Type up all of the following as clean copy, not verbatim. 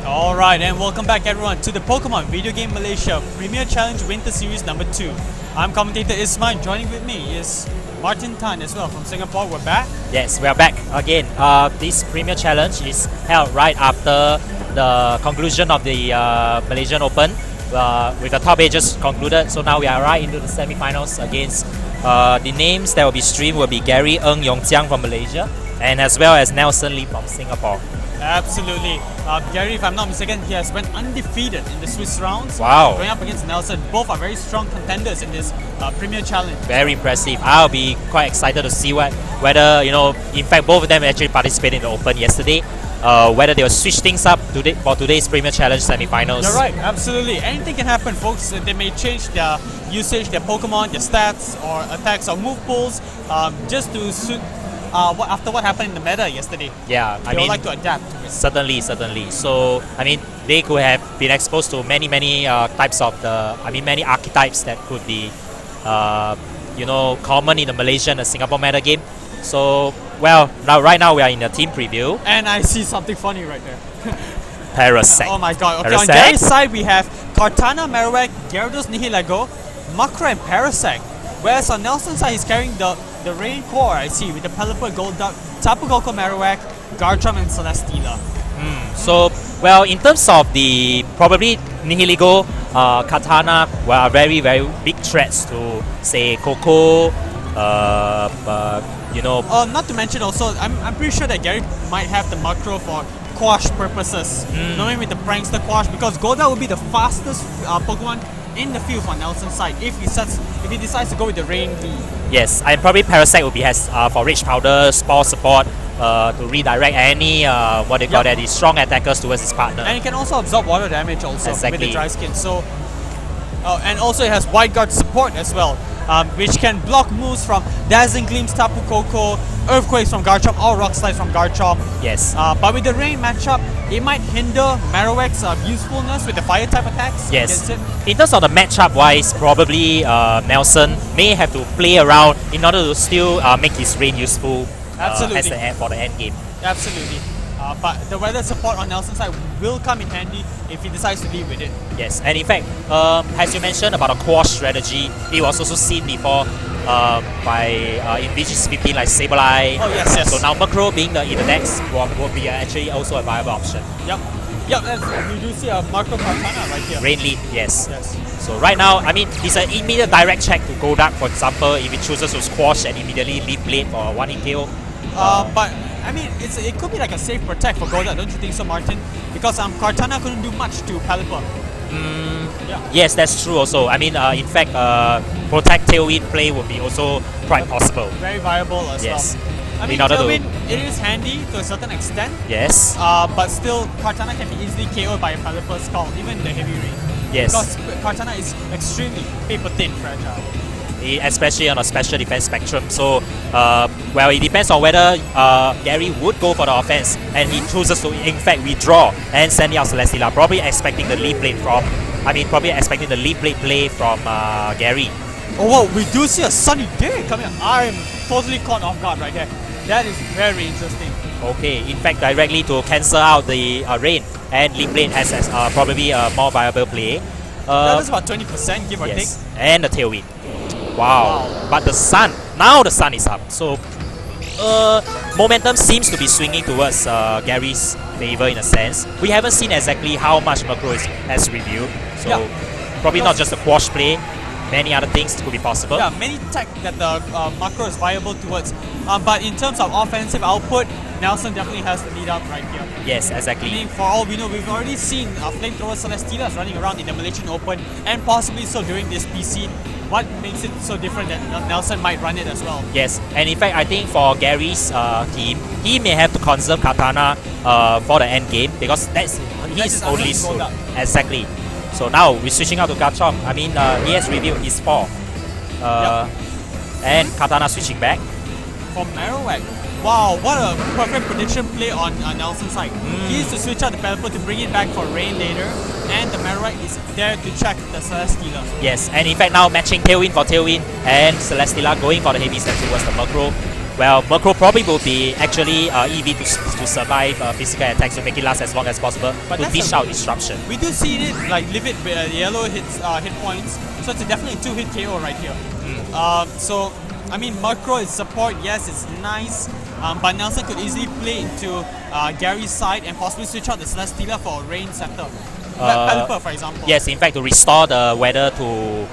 Alright, and welcome back everyone to the Pokemon Video Game Malaysia Premier Challenge Winter Series number 2. I'm commentator Ismail, joining with me is Martin Tan as well from Singapore. We're back. Yes, we are back again. This Premier Challenge is held right after the conclusion of the Malaysian Open with the top 8 just concluded. So now we are right into the semi-finals against the names that will be streamed will be Gary, Yeong, Jiang from Malaysia and as well as Nelson Lee from Singapore. Absolutely. Gary, if I'm not mistaken, he has went undefeated in the Swiss rounds. Wow. Going up against Nelson. Both are very strong contenders in this Premier Challenge. Very impressive. I'll be quite excited to see whether, in fact, both of them actually participated in the Open yesterday. Whether they will switch things up for today's Premier Challenge semi-finals. You're right, absolutely. Anything can happen, folks. They may change their usage, their Pokemon, their stats, or attacks or move pools just to suit after what happened in the meta yesterday. Yeah, they would like to adapt to it. Certainly. So, they could have been exposed to many types of many archetypes that could be, common in the Malaysian and Singapore meta game. So, right now we are in the team preview. And I see something funny right there. Parasect. Oh my god. Okay, Parasect. on Gary's side we have Kartana, Marowak, Gyarados, Nihilego, Makra and Parasect. Whereas on Nelson's side he's carrying the Rain Core, I see, with the Pelipper, Golduck, Tapu Koko, Marowak, Garchomp and Celesteela. So, in terms of the probably Nihilego, Katana are very big threats to say Coco, Not to mention also, I'm pretty sure that Gary might have the Macro for Quash purposes. Knowing with the Prankster Quash, because Golduck will be the fastest Pokemon in the field for Nelson's side if he decides to go with the Rain V. Yes, and probably Parasect will be for Rage Powder, Spore support to redirect any strong attackers towards his partner. And it can also absorb water damage also with Exactly. the Dry Skin. So, and also it has Wide Guard support as well, which can block moves from Dazzling Gleams, Tapu Koko, Earthquakes from Garchomp, or Rock Slides from Garchomp. Yes. But with the Rain matchup, it might hinder Marowak's usefulness with the Fire type attacks Yes. against it. In terms of the matchup wise, probably Nelson may have to play around in order to still make his Rain useful Absolutely. for the end game. Absolutely. But the weather support on Nelson's side will come in handy if he decides to lead with it. Yes, and in fact, as you mentioned about a Quash strategy, it was also seen before in VGC17 like Sableye. Oh yes. So now Macro being in the decks will be actually also a viable option. Yep, you do see a Macro Kartana right here. Rain lead, yes. Yes. So right now, it's an immediate direct check to Golduck, for example, if he chooses to squash and immediately lead blade for a one-hit KO. But it could be like a safe protect for Golduck, don't you think so, Martin? Because Kartana couldn't do much to Pelipper. Yes, that's true also. In fact, protect Tailwind play would be also quite possible. Very viable as Yes. well. In order to- Tailwind, it is handy to a certain extent. Yes. But still, Kartana can be easily KO'd by a Pelipper Skull, even in the heavy rain. Yes. Because Kartana is extremely paper-thin fragile. Especially on a special defense spectrum. So, it depends on whether Gary would go for the offense and he chooses to, in fact, withdraw and send out Celesteela, probably expecting the lead blade play from Gary. Oh, wow, we do see a sunny day coming up. I'm totally caught off guard right there. That is very interesting. Okay, in fact, directly to cancel out the rain, and lead blade has probably a more viable play. That is about 20%, give or take. Yes, and the Tailwind. Wow. But now the sun is up. So momentum seems to be swinging towards Gary's favor in a sense. We haven't seen exactly how much Macro has reviewed. So probably not just the Quash play. Many other things could be possible. Yeah, many tech that the Macro is viable towards. But in terms of offensive output, Nelson definitely has the lead up right here. Yes, exactly. For all we know, we've already seen Flamethrower Celesteelas running around in the Malaysian Open and possibly so during this PC. What makes it so different that Nelson might run it as well? Yes, and in fact, I think for Gary's team, he may have to conserve Katana for the end game because that's his only suit. Exactly. So now we're switching out to Garchomp. He has revealed his 4. And Katana switching back. For Marowak, wow, what a perfect prediction play on Nelson's side. He is to switch out the Pelipper to bring it back for Rain later, and the Marowak is there to check the Celesteela. Yes, and in fact now matching Tailwind for Tailwind and Celesteela going for the heavy step towards the Macro. Well, Murkrow probably will be actually EV to survive physical attacks to make it last as long as possible But to that's dish a- out disruption. We do see it like leave it yellow hit points, so it's definitely 2-hit KO right here. So I mean, Murkrow is support, yes, it's nice, but Nelson could easily play into Gary's side and possibly switch out the Celesteela for a Rain Scepter. Pelipper, for example. Yes, in fact, to restore the weather to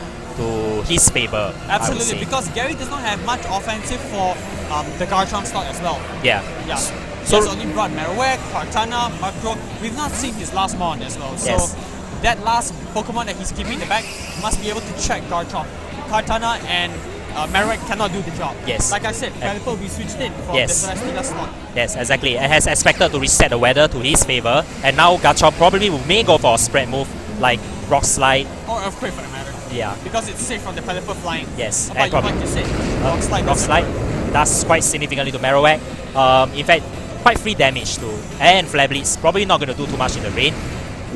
his favor. I would Absolutely, say. because Gary does not have much offensive for the Garchomp slot as well. Yeah. Yeah. So- He's only brought Marowak, Kartana, Murkrow. We've not seen his last mon as well. So Yes. that last Pokemon that he's keeping in the back must be able to check Garchomp. Kartana and Marowak cannot do the job. Yes. Like I said, Pelipper will be switched in for Yes. the Celesteela slot. Yes, exactly. It has expected to reset the weather to his favor, and now Garchomp probably may go for a spread move like Rock Slide. Or Earthquake for the matter. Yeah. Because it's safe from the Pelipper flying. Yes, But and you probably- like you said, Rock Slide. Rock doesn't Slide work. does quite significantly to Marowak. In fact, quite free damage too. And Flare Blitz probably not going to do too much in the rain.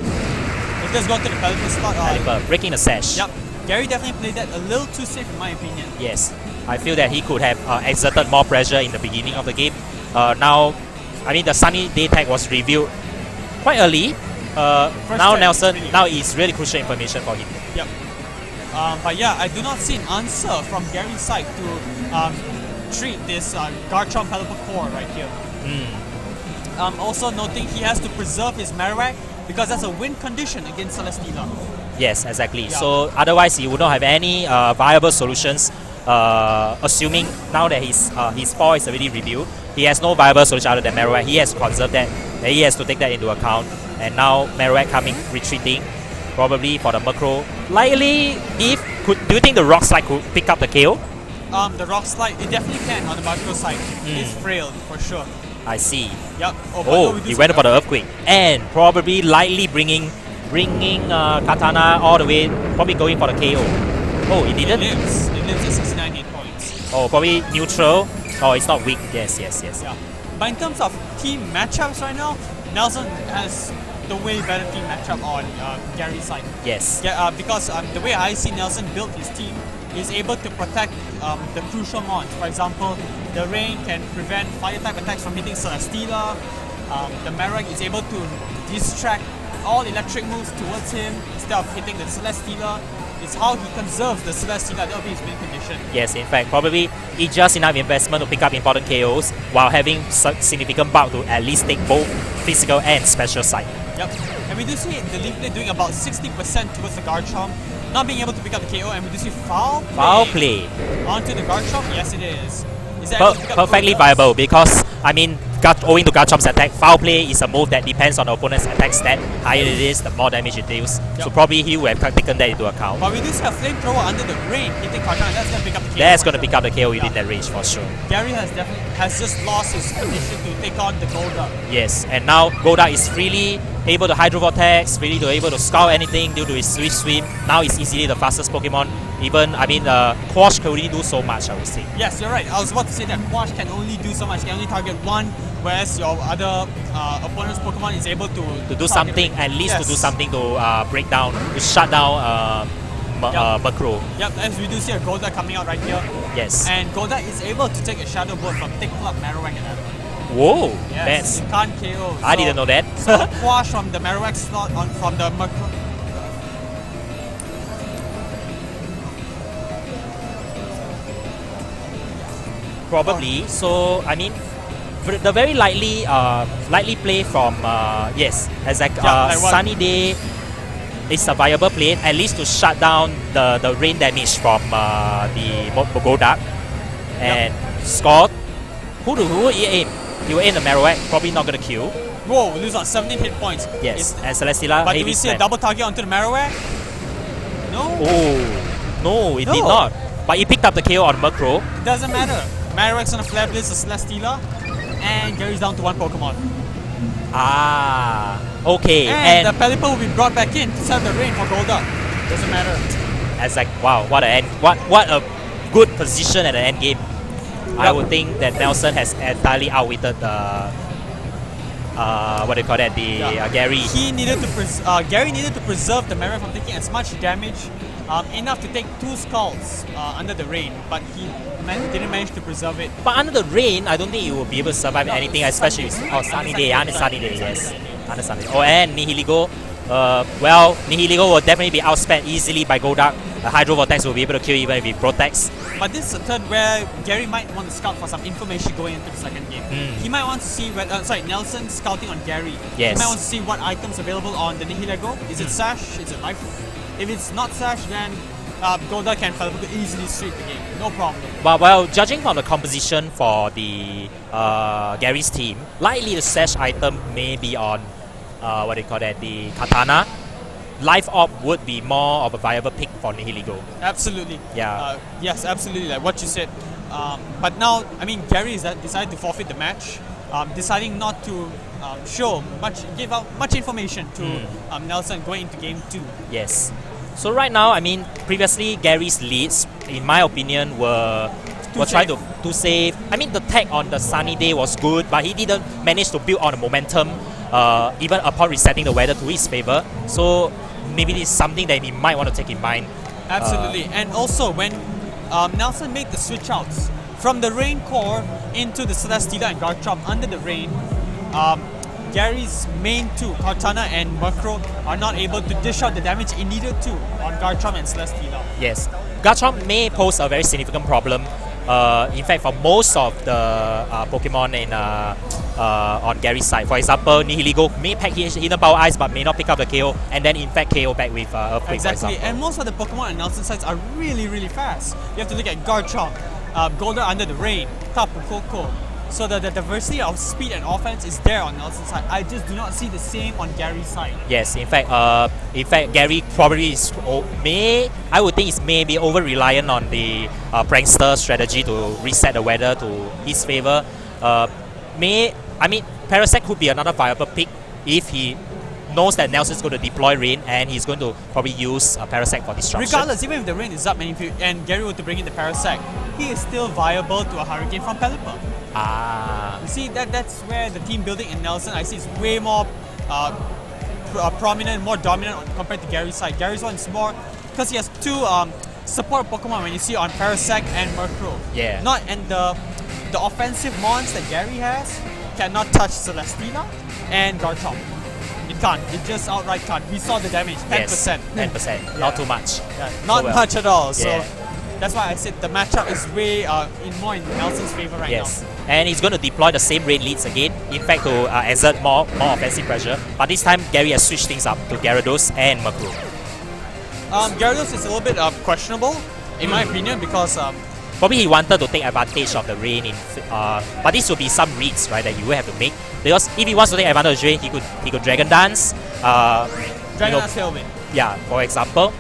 It does go to the Pelipper slot. Pelipper breaking the sash. Yep. Gary definitely played that a little too safe in my opinion. Yes, I feel that he could have exerted more pressure in the beginning of the game. Now, I mean, the Sunny Day tag was revealed quite early. Now tag Nelson, is really- now it's really crucial information for him. Yep. But yeah, I do not see an answer from Gary's side to treat this Garchomp Pelipper core right here. Also noting he has to preserve his Marowak because that's a win condition against Celesteela. Yes, exactly. Yeah. So otherwise, he would not have any viable solutions. Assuming now that his fall is already revealed, he has no viable solution other than Marowak. He has to conserve that. And he has to take that into account. And now Marowak coming retreating, probably for the Murkrow. Likely, do you think the Rock Slide could pick up the KO? The Rock Slide, it definitely can on the Murkrow side. It's frail for sure. I see. Yep. But Oh, no, we do he see went for the Earthquake. And probably lightly bringing Katana all the way, probably going for the KO. Oh, he It didn't? lives. It lives at 69 hit points. Oh, probably neutral. Oh, it's not weak. Yes. Yeah. But in terms of team matchups right now, Nelson has the way better team matchup on Gary's side. Yes. Yeah, because the way I see Nelson build his team is able to protect the crucial mons. For example, the Rain can prevent fire type attacks from hitting Celesteela. The Marowak is able to distract all electric moves towards him instead of hitting the Celesteela. It's how he conserves the Celesteela. That will be his win condition. Yes, in fact, probably it's just enough investment to pick up important KOs while having significant bulk to at least take both physical and special side. Yep. And we do see the lead play doing about 60% towards the Garchomp, not being able to pick up the KO, and we do see foul play. Onto the Garchomp? Yes, it is. Is that able to pick up the Perfectly KO? viable because, I mean, owing to Garchomp's attack, foul play is a move that depends on the opponent's attack stat. Higher it is, the more damage it deals. So Yep. probably he would have taken that into account. But we do see a flamethrower under the Rain hitting Kartana. That's going to pick up the KO. That's for going to sure. pick up the KO within Yeah. that range for sure. Gary has just lost his condition to take on the Golduck. Yes, and now Golduck is freely able to Hydro Vortex, freely to able to scout anything due to his Swift Swim. Now he's easily the fastest Pokemon. Even, I mean, Quash can only do so much, I would say. Yes, you're right. I was about to say that Quash can only do so much. Can only target one, whereas your other opponent's Pokemon is able to To do target something, it. at least to Yes. do something to break down, to shut down Murkrow. Yep, as we do see a Golduck coming out right here. Yes. And Golduck is able to take a Shadow Ball from Thick Club, Marowak, and Adder. Whoa, Yes, that's... it can't KO. I didn't know that. So Quash from the Marowak slot from the Murkrow. Probably. So I mean, the very likely play from yes, exactly. like what- Sunny Day is a viable play at least to shut down the rain damage from the Golduck and Scott. Who will he aim? He will aim the Marowak. Probably not gonna kill. Whoa, lose on 17 hit points. Yes, It's- and Celesteela. but do heavy we see a slam. double target onto the Marowak? No, Oh no, it did No. not. But he picked up the KO on Murkrow. it doesn't matter. Marowak's on a Flare Blitz, a Celesteela, and Gary's down to one Pokemon. Ah, okay. And the Pelipper will be brought back in to sell the rain for Golduck. Doesn't matter. As like wow, what a good position at the end game. I Yep. would think that Nelson has entirely outwitted the what do you call that? The Yeah. Gary. Gary needed to preserve the Marowak from taking as much damage enough to take 2 skulls under the rain, but he didn't manage to preserve it. But under the rain, I don't think you will be able to survive anything, especially with sunny day, under sunny day, yes. Under sunny day. Oh, and Nihiligo. Well, Nihiligo will definitely be outspent easily by Golduck. Hydro Vortex will be able to kill even if he protects. But this is a turn where Gary might want to scout for some information going into the second game. He might want to see Nelson scouting on Gary. Yes. He might want to see what items available on the Nihilego. Is it Sash? Is it Rifle? If it's not Sash, then Golduck and Pelipper could easily sweep the game. No problem. But well, judging from the composition for the Gary's team, likely the Sash item may be on the Katana. Life Orb would be more of a viable pick for Nihiligo. Absolutely. Yeah. Yes, absolutely. Like what you said. But now, I mean, Gary is decided to forfeit the match, deciding not to give out much information to Nelson going into game 2. Yes. So right now, I mean, previously Gary's leads, in my opinion, were trying to save. I mean, the tag on the sunny day was good, but he didn't manage to build on the momentum, even upon resetting the weather to his favor. So maybe this is something that he might want to take in mind. Absolutely. And also when Nelson made the switch outs from the Rain Core into the Celesteela and Garchomp under the rain, Gary's main 2, Cortana and Murkrow, are not able to dish out the damage it needed to on Garchomp and Celesteela. Yes. Garchomp may pose a very significant problem. In fact, for most of the Pokemon on Gary's side, for example, Nihiligo may pack Hidden Power Ice but may not pick up the KO, and then in fact KO back with Earthquake. Exactly, and most of the Pokemon on Nelson's sides are really, really fast. You have to look at Garchomp, Golduck under the rain, Tapu Koko. So the diversity of speed and offense is there on Nelson's side. I just do not see the same on Gary's side. Yes, in fact, Gary probably I would think is maybe over reliant on the prankster strategy to reset the weather to his favor. Parasect could be another viable pick if he knows that Nelson's going to deploy rain and he's going to probably use Parasect for disruption. Regardless, even if the rain is up and Gary were to bring in the Parasect, he is still viable to a Hurricane from Pelipper. You see, that's where the team building in Nelson, I see, is way more prominent, more dominant compared to Gary's side. Gary's one is more, because he has 2 support Pokemon when you see on Parasect and Murkrow. Yeah. And the offensive mons that Gary has cannot touch Celesteela and Garchomp. It can't. It just outright can't. We saw the damage, 10%. Yes, 10%. Not too much. Yeah, not much at all. So Yeah. that's why I said the matchup is way more in Nelson's favor right now. And he's going to deploy the same rain leads again, in fact to exert more offensive pressure. But this time Gary has switched things up to Gyarados and Murkrow. Gyarados is a little bit questionable, in my opinion, because probably he wanted to take advantage of the rain, but this will be some reads, right, that you will have to make. Because if he wants to take advantage of the rain, he could Dragon Dance. Dragon Dance Tailwind. Yeah, for example,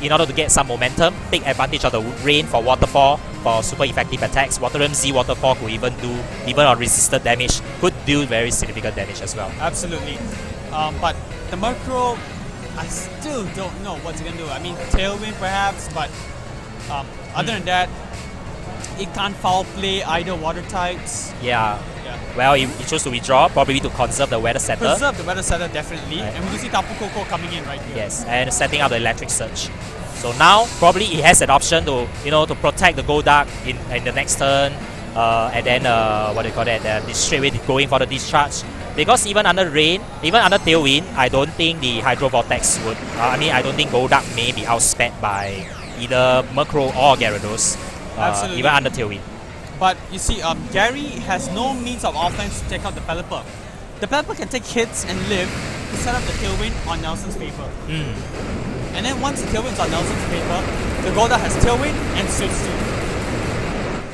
in order to get some momentum, take advantage of the rain for Waterfall, for super effective attacks. Water Z Waterfall could even on resisted damage, could do very significant damage as well. Absolutely. But the Murkrow, I still don't know what's it going to do. I mean, Tailwind perhaps, but other than that, it can't foul play either water types. Yeah. Well, he chose to withdraw, probably to conserve the weather setter. Preserve the weather setter, definitely. Right. And we can see Tapu Koko coming in right here. Yes, and setting up the electric surge. So now, probably he has an option to, to protect the Golduck in the next turn, and then straight away going for the discharge. Because even under rain, even under Tailwind, I don't think the Hydro Vortex would. I don't think Golduck may be outsped by either Murkrow or Gyarados, even under Tailwind. But you see, Gary has no means of offense to take out the Pelipper. The Pelipper can take hits and live to set up the Tailwind on Nelson's favor. And then once the Tailwind's on Nelson's favor, the Golduck has Tailwind and Switch 2.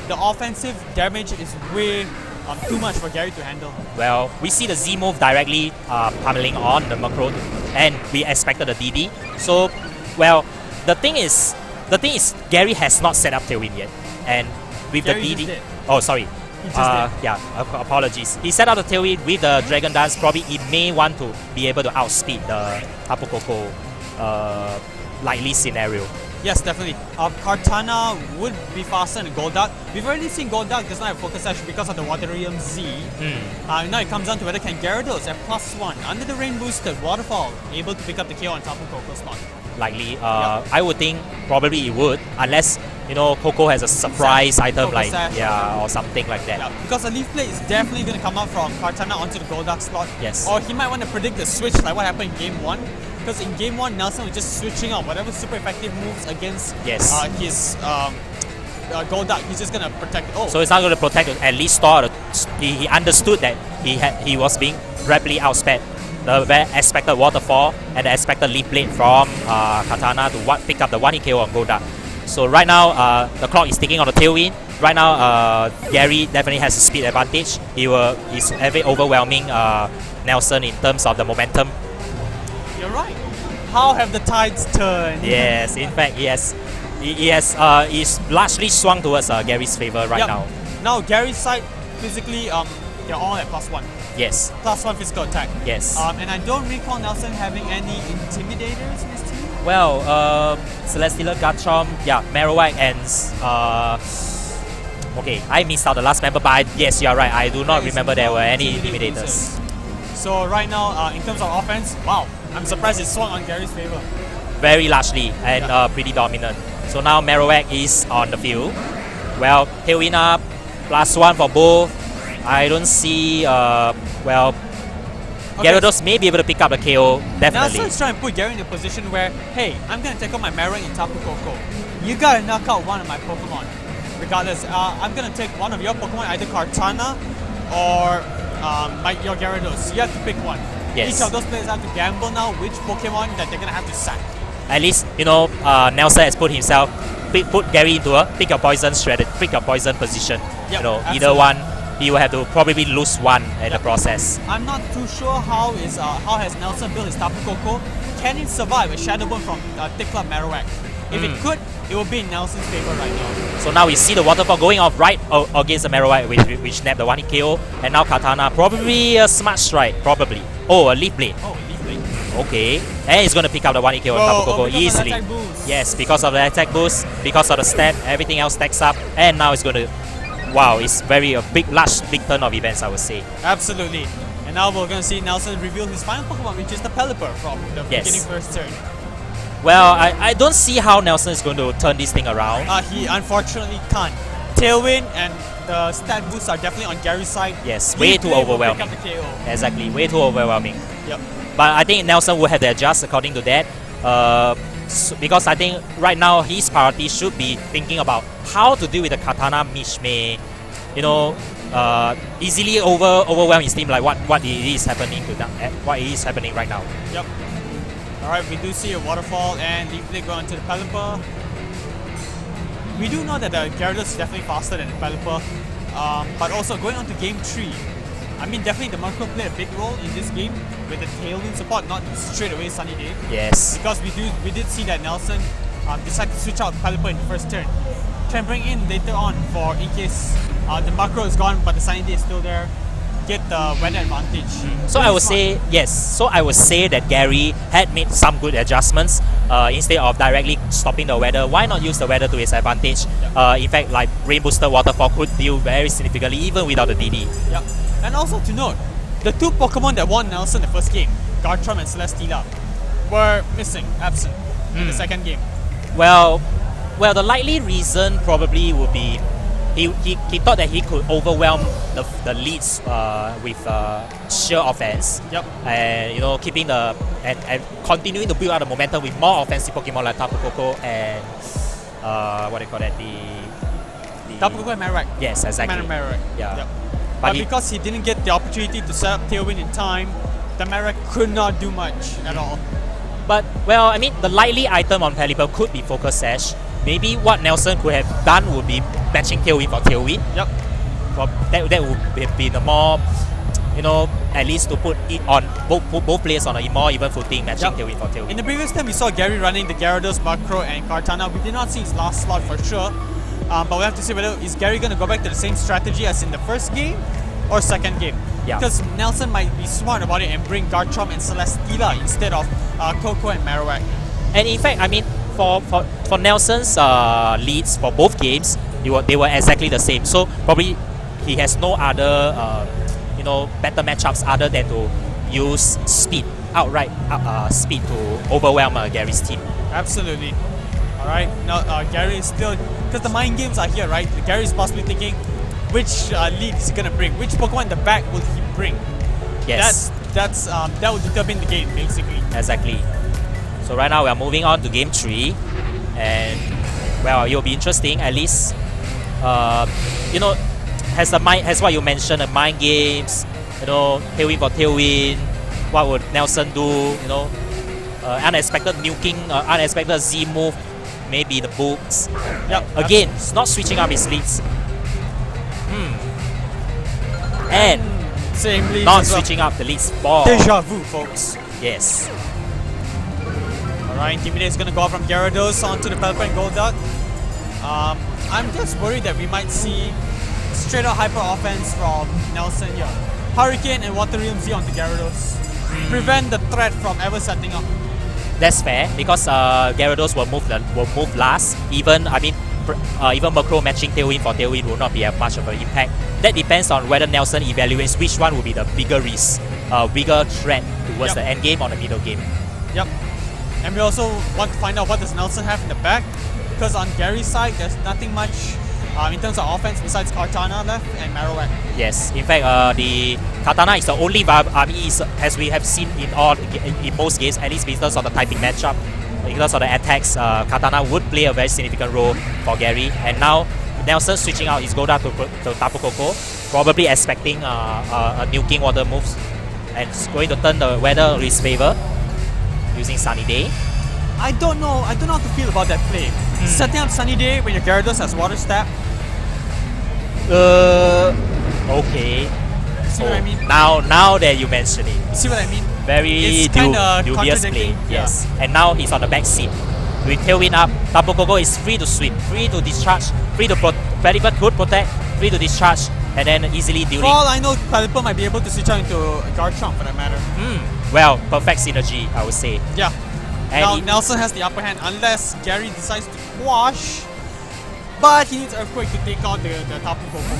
The offensive damage is way too much for Gary to handle. Well, we see the Z move directly pummeling on the Murkrow, and we expected the DD. So, well, the thing is, Gary has not set up Tailwind yet, and with Gary the DD. Oh, sorry. Apologies. He set up the Tailwind with the Dragon Dance. Probably he may want to be able to outspeed the Tapu Koko likely scenario. Yes, definitely. Cortana would be faster than Golduck. We've already seen Golduck does not have Focus Sash because of the Waterium Z. Now it comes down to whether can Gyarados at +1 under the rain boosted Waterfall able to pick up the KO on Tapu Koko spot. likely. I would think probably it would, unless you know Coco has a surprise item Coco like Sash. or something like that. Yeah, because the Leaf Blade is definitely going to come out from Kartana onto the Golduck slot. Yes. Or he might want to predict the switch like what happened in Game 1. Because in Game 1, Nelson was just switching out whatever super effective moves against his Golduck. He's just going to protect it. Oh. So it's not going to protect it, at least store the, he understood that he was being rapidly outsped. The expected waterfall and the expected leaf blade from Katana to pick up the 1-hit KO on Golduck. So right now the clock is ticking on the tailwind. Right now Gary definitely has a speed advantage. He's very overwhelming Nelson in terms of the momentum. You're right. How have the tides turned? Yes, in fact he's largely swung towards Gary's favor right now. Now Gary's side physically they're all at +1. Yes. +1 physical attack. Yes. And I don't recall Nelson having any intimidators in his team. Well, Celesteela, Garchomp, Marowak and okay, I missed out the last member, but yes, you are right. I do not remember there were any intimidators. So right now, in terms of offense, wow, I'm surprised it swung on Gary's favor. Very largely and pretty dominant. So now Marowak is on the field. Well, tailwind up, +1 for both. I don't see, Gyarados may be able to pick up the KO, definitely. Nelson's trying to put Gary in a position where, hey, I'm going to take out my Marowak and Tapu Koko. You got to knock out one of my Pokemon. Regardless, I'm going to take one of your Pokemon, either Kartana or your Gyarados. You have to pick one. Yes. Each of those players have to gamble now which Pokemon that they're going to have to sack. At least, you know, Nelson has put himself, put Gary into a pick your poison strategy, pick your poison position. Yep, you know, absolutely. Either one, he will have to probably lose one in the process. I'm not too sure how has Nelson built his Tapu Koko. Can it survive a Shadow Bone from Thick Club Marowak? If it could, it would be in Nelson's favor right now. So now we see the waterfall going off right against the Marowak, which nabbed the 1-hit KO. And now Katana, probably a smart strike, probably. Oh, a Leaf Blade. Oh, Leaf Blade. Okay, and he's going to pick up the 1-hit KO on Tapu Koko easily. Yes, because of the attack boost, because of the step, everything else stacks up. And now it's going to, wow, it's a big turn of events, I would say. Absolutely. And now we're going to see Nelson reveal his final Pokemon, which is the Pelipper from the beginning first turn. Well, I don't see how Nelson is going to turn this thing around. He unfortunately can't. Tailwind and the stat boosts are definitely on Gary's side. Yes, way too overwhelming. Exactly, way too overwhelming. Yep. But I think Nelson will have to adjust according to that. Because I think right now his priority should be thinking about how to deal with the Katana Mishmay. You know, easily overwhelm his team like what is happening to them, what is happening right now. Yep. Alright, we do see a waterfall and Leaf Blade go onto the Pelipper. We do know that the Gyarados is definitely faster than the Pelipper. But also going on to game 3. I mean, definitely the Murkrow played a big role in this game with the Tailwind support, not straight away Sunny Day. Yes. Because we did see that Nelson decided to switch out Pelipper in the first turn. Can bring in later on for in case the Murkrow is gone but the Sunny Day is still there. Get the weather advantage. So I would say, yes, so I would say that Gary had made some good adjustments instead of directly stopping the weather. Why not use the weather to his advantage? Yep. In fact, like Rain Booster Waterfall could deal very significantly even without the DD. Yep. And also to note, the two Pokemon that won Nelson the first game, Garchomp and Celesteela, were missing, absent in the second game. Well, the likely reason probably would be he thought that he could overwhelm the leads with sheer offense. Yep. And you know, keeping the and continuing to build out the momentum with more offensive Pokemon like Tapu Koko and what do you call that? The Tapu Koko and Marowak. Yes, exactly. Marowak. Yeah. Yep. But But because he didn't get the opportunity to set up Tailwind in time, the Marowak could not do much at all. But, well, I mean, the likely item on Pelipper could be Focus Sash. Maybe what Nelson could have done would be matching Tailwind for Tailwind. Yep. That would have been the more, you know, at least to put it on both players on a more even footing, matching Tailwind for Tailwind. In the previous time, we saw Gary running the Gyarados, Murkrow, and Kartana. We did not see his last slot for sure. But we have to see whether is Gary going to go back to the same strategy as in the first game or second game. Yeah. Because Nelson might be smart about it and bring Garchomp and Celesteela instead of Koko and Marowak. And in fact, I mean, for Nelson's leads for both games, they were exactly the same. So probably he has no other you know, better matchups other than to use speed outright speed to overwhelm Gary's team. Absolutely. Alright, now Gary is still, because the mind games are here, right? Gary is possibly thinking which lead is he gonna bring, which Pokemon in the back will he bring. Yes. That will determine the game basically. Exactly. So right now we are moving on to game 3, and well, it'll be interesting. At least, you know, has what you mentioned, the mind games. You know, tailwind for tailwind. What would Nelson do? You know, unexpected nuking, unexpected Z move, maybe the books. Yep. Again, it's not switching up his leads. And Same leads not as well. switching up the leads for Deja vu, folks. yes. Alright, Intimidate is gonna go out from Gyarados onto the Pelipper and Golduck. I'm just worried that we might see straight out hyper offense from Nelson here. Hurricane and Water Realm Z onto Gyarados. Prevent the threat from ever setting up. That's fair because Gyarados will move last. Even even Murkrow matching Tailwind for Tailwind will not be have much of an impact. That depends on whether Nelson evaluates which one will be the bigger risk, bigger threat towards the end game or the middle game. Yep. And we also want to find out what does Nelson have in the back, because on Gary's side there's nothing much in terms of offense besides Kartana left and Marowak. Yes, in fact, the Katana is the only as we have seen in most games, at least in terms of the typing matchup, in terms of the attacks, Katana would play a very significant role for Gary. And now Nelson switching out his Golda to Tapu Koko, probably expecting a nuking water moves, and it's going to turn the weather in his favor using Sunny Day. I don't know how to feel about that play. Setting up Sunny Day when your Gyarados has Water Step. Okay. See what I mean? Now that you mention it, You see what I mean? very It's kinda dubious play. contradicting, Yes, and now he's on the back seat. With Tailwind up, Tapu Koko is free to sweep, free to discharge, free to Pelipper could protect, free to discharge, and then easily For dealing. all I know, Pelipper might be able to switch out into Garchomp for that matter. Well, perfect synergy, I would say. Yeah. And Now he- Nelson has the upper hand unless Gary decides to quash. But he needs Earthquake to take out the Tapu Koko.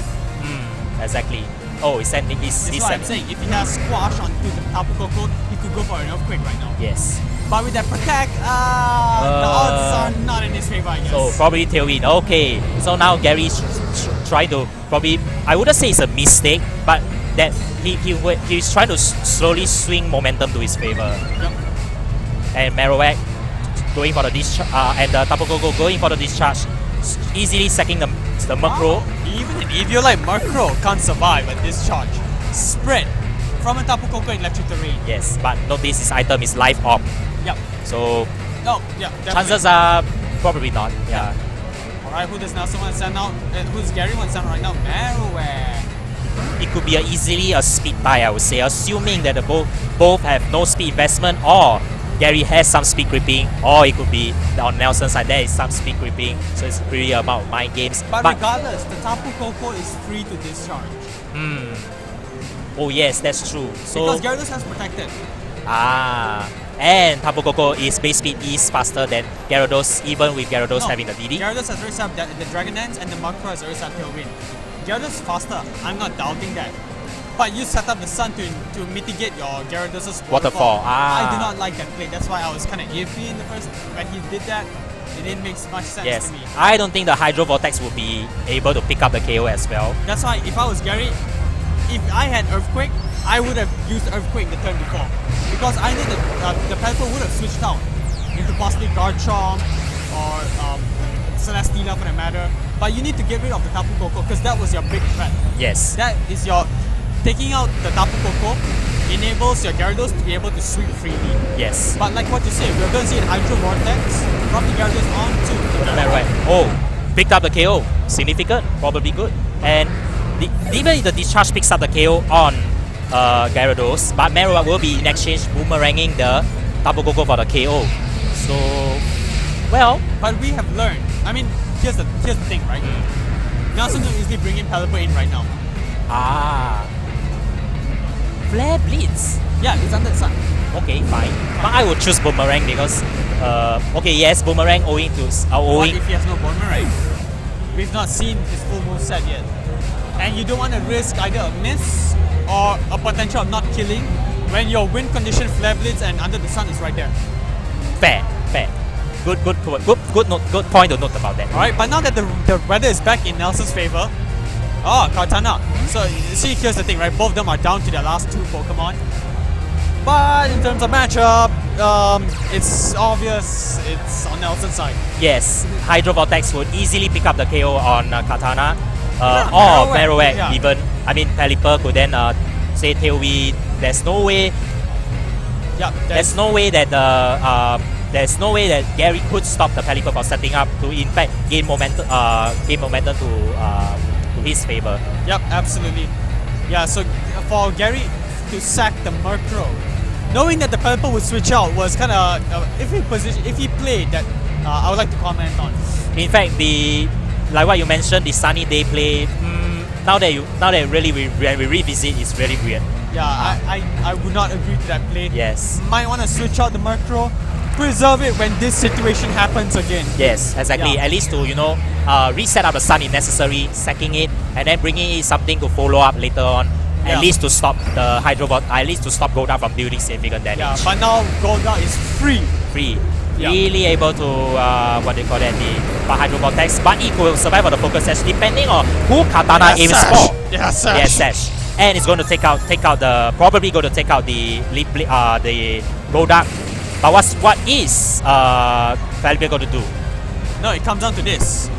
Exactly. Oh, he's sending this. That's what I'm saying. If he has Squash onto the Tapu Koko, he could go for an Earthquake right now. Yes. But with that Protect, the odds are not in his favor, I guess. So probably Tailwind. Okay. So now Gary's trying to probably, I wouldn't say it's a mistake, but that he's trying to slowly swing momentum to his favor. Yep. And Marowak going for the discharge, and the Tapu Koko going for the discharge, easily sacking the Murkrow. Even an Eviolite Murkrow can't survive a discharge. Spread from a Tapu Koko in Electric Terrain. Yes, but notice his item is life orb, Yep. so Oh, yeah, definitely. chances are probably not. Yeah. Alright, who does Nelson want to send out? Who's Gary want to send out right now? Marowak. It could be easily a speed tie, I would say, assuming that the both have no speed investment, or Gary has some speed creeping, or it could be on Nelson's side there is some speed creeping. So it's really about mind games. But regardless, the Tapu Koko is free to discharge. Oh yes, that's true. So Because Gyarados has protected. and Tapu Koko is base speed is faster than Gyarados, even with Gyarados having the DD. Gyarados has already set up the Dragon Dance and the Murkrow has already set up Tailwind. Gyarados is faster. I'm not doubting that. But you set up the Sun to mitigate your Gyarados' Waterfall. I do not like that play. That's why I was kind of iffy in the first. When he did that, it didn't make much sense Yes, to me. I don't think the Hydro Vortex will be able to pick up the KO as well. That's why if I was Gary, if I had Earthquake, I would have used Earthquake the turn before. Because I know that the Pelipper would have switched out into possibly Garchomp or Celesteela for that matter. But you need to get rid of the Tapu Koko because that was your big threat. Yes. That is your... Taking out the Tapu Koko enables your Gyarados to be able to sweep freely. Yes. But like what you say, we're going to see an Hydro Vortex from the Gyarados onto the Right. Oh, picked up the KO. Significant, probably good. And even if the discharge picks up the KO on Gyarados, but Marowak will be in exchange boomeranging the Tapu Koko for the KO. So, well, But we have learned. I mean, here's the thing, right? Nelson can easily bring in Pelipper in right now. Flare Blitz. Yeah, it's under the sun. Okay, fine. But I would choose Boomerang because, okay, yes, Boomerang owing to What owing. if he has no Boomerang? We've not seen his full moveset yet. And you don't want to risk either a miss or a potential of not killing when your wind condition flare blades and under the sun is right there. Fair. Good point to note about that. Alright, but now that the weather is back in Nelson's favor, Kartana. So you see, here's the thing, right? Both of them are down to their last 2 Pokemon. But in terms of matchup, it's obvious it's on Nelson's side. Yes, Hydro Vortex would easily pick up the KO on Katana or Marowak, Marowak even. I mean, Pelipper could then say Tail Whip. There's no way. Yeah, There's no way that Gary could stop the Pelipper from setting up to in fact gain momentum to his favor. Yep, absolutely. Yeah, so for Gary to sack the Murkrow, knowing that the Pelipper would switch out was kind of if he played that I would like to comment on. In fact, like what you mentioned, the sunny day play. Now that really we revisit, it's very weird. Yeah, I would not agree to that play. Yes. Might want to switch out the Murkrow, preserve it when this situation happens again. Yes, exactly. Yeah. At least to reset up the sun if necessary, sacking it, and then bringing in something to follow up later on. Yeah. At least to stop the Hydrobot, at least to stop Golda from dealing significant damage. Yeah, but now Golda is free. Yeah. Really able to what they call that, the Hydrovortex, but it will survive on the focus sash depending on who Katana aims for. Yes, sash. And it's going to take out the probably going to take out the Golda. But what is Pelipper going to do? No, it comes down to this.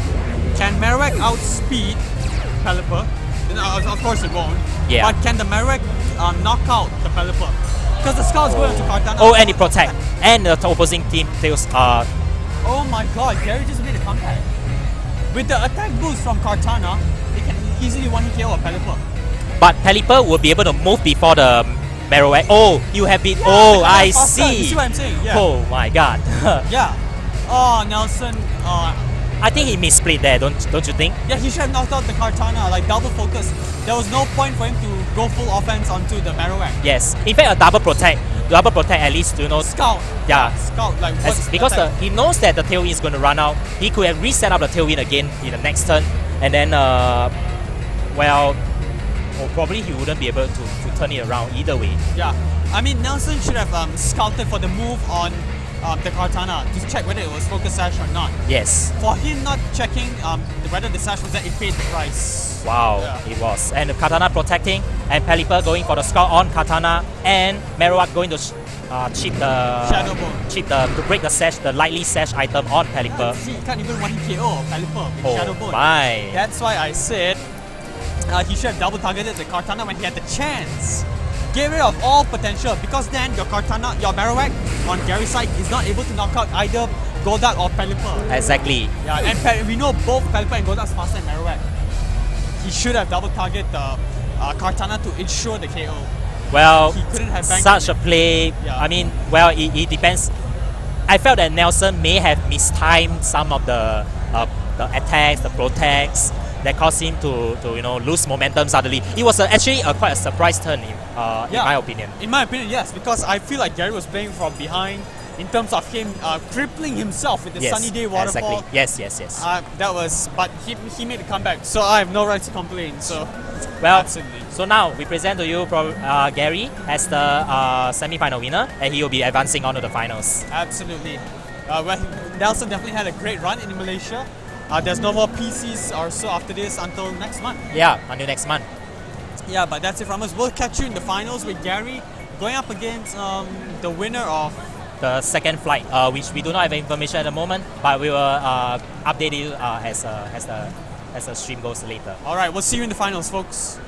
Can Marowak outspeed Pelipper? Of course it won't. Yeah. But can the Marowak knock out the Pelipper? Because the Scout's going to Kartana. Oh, and it protect. And the opposing team tails oh my god, Gary just made a comeback. With the attack boost from Kartana, it can easily one-hit KO a Pelipper. But Pelipper will be able to move before the Marowak. Oh, you have been. Yeah, oh, I faster. see. You see what I'm saying? Yeah. Oh my god. Yeah. Oh, Nelson. I think he misplayed there, don't you think? Yeah, he should have knocked out the Kartana, like double focus. There was no point for him to go full offense onto the Marowak. Yes. In fact, a double protect at least, Scout. Yeah. Scout, like what's because he knows that the Tailwind is going to run out. He could have reset up the Tailwind again in the next turn, and then probably he wouldn't be able to turn it around either way. Yeah. I mean, Nelson should have scouted for the move on the Kartana to check whether it was focus sash or not. Yes. For him not checking whether the sash was there, it paid the price. Wow, Yeah. it was. And the Katana protecting, and Pelipper going for the scout on Katana, and Marowak going to cheat Shadow Bone. to break the sash, the lightly sash item on Pelipper. See, he can't even one-hit KO Pelipper with Shadow Bone. My. That's why I said he should have double targeted the Kartana when he had the chance. Get rid of all potential, because then your Kartana, your Marowak on Gary's side is not able to knock out either Golduck or Pelipper. Exactly. Yeah, and we know both Pelipper and Golduck's faster than Marowak. He should have double targeted the Kartana to ensure the KO. Well, He couldn't have banked such it. a play. Yeah. I mean, well, it depends. I felt that Nelson may have mistimed some of the attacks, the protects that caused him to lose momentum suddenly. It was actually quite a surprise turn in my opinion. In my opinion, yes, because I feel like Gary was playing from behind in terms of him crippling himself with the Yes, sunny day waterfall. exactly. Yes. That was, but he made a comeback, so I have no right to complain. So, Well, absolutely. so now we present to you Gary as the semi-final winner, and he will be advancing on to the finals. Absolutely. Nelson definitely had a great run in Malaysia. There's no more PCs or so after this until next month. Yeah, until next month. Yeah, but that's it from us. We'll catch you in the finals with Gary going up against the winner of The second flight, which we do not have information at the moment, but we will update you as the stream goes later. Alright, we'll see you in the finals, folks.